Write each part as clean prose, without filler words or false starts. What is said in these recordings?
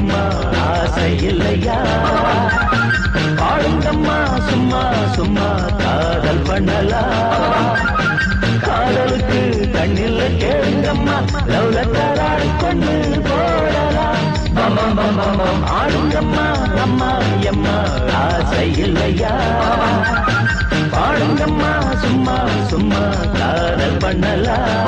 எம்மா ஆசை இல்லையா? பாடுங்கம்மா சும்மா சும்மா காதல் பண்ணலாம். காதலுக்கு கண்ணில் கேளுங்கம்மா, லவ் லெட்டர் ஆடிக்கொண்டு போடலாம். ஆடுங்கம்மா அம்மா எம்மா ஆசை இல்லையா? பாடுங்கம்மா சும்மா சும்மா காதல் பண்ணலாம்.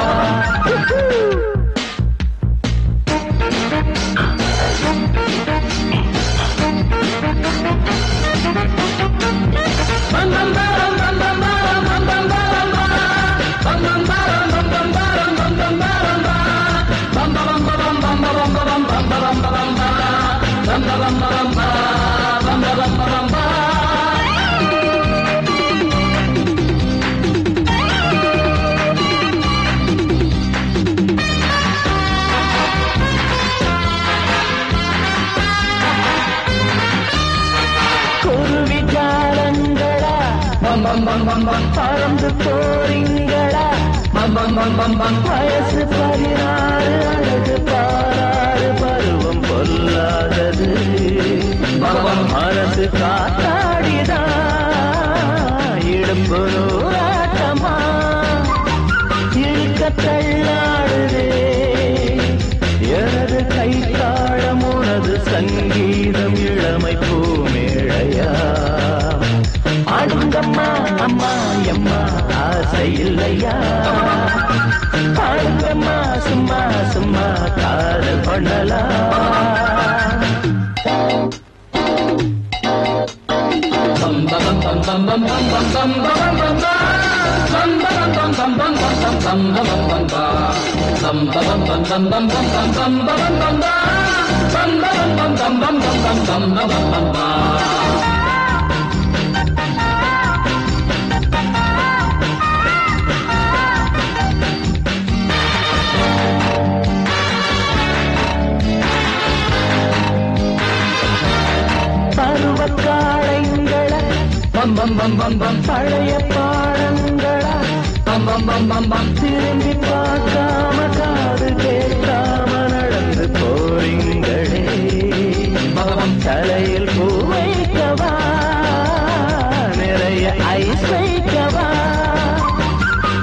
பறந்து போறீங்களா? வயசு 16 அழகு பாராறு பருவம் பொல்லாதது. மனசு காத்தாடிதான் இடுப்பு நூறாட்டமா இழுக்க தள்ளாடுதே எனது கை தாழம் உனது சங்கீதம் இளமை பூமேழையா? ஆடுங்கம்மா அம்மா எம்மா ஆசை இல்லையா? பாடுங்கம்மா சும்மா சும்மா காதல் பண்ணலாம். பருவக்காளைங்களா? பழைய பாடங்களா? திரும்பி பார்க்காம காது கேட்காம நடந்து போறீங்களே. தலையில் பூ வைக்கவா? நிறைய ஐஸ் வைக்கவா?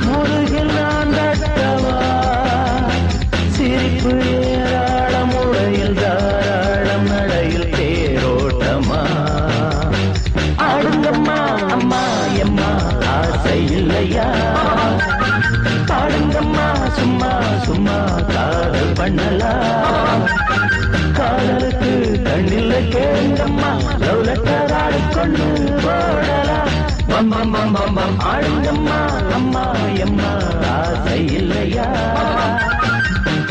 முருகில் நான் தட்டவா? சிரிப்பு ஏராளம் உடையில் தாராளம் நடையில் தேரோட்டமா? ஆடுங்கம்மா அம்மா எம்மா ஆசை இல்லையா? பாடுங்கம்மா சும்மா சும்மா காதல் பண்ணலாம். காதலுக்கு கண்ணில் கேளுங்கம்மா, லவ் லெட்டர் ஆடிக்கொண்டு போடலாம். ஆடுங்கம்மா அம்மா எம்மா ஆசை இல்லையா?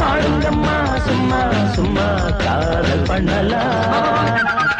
பாடுங்கம்மா சும்மா சும்மா காதல் பண்ணலாம்.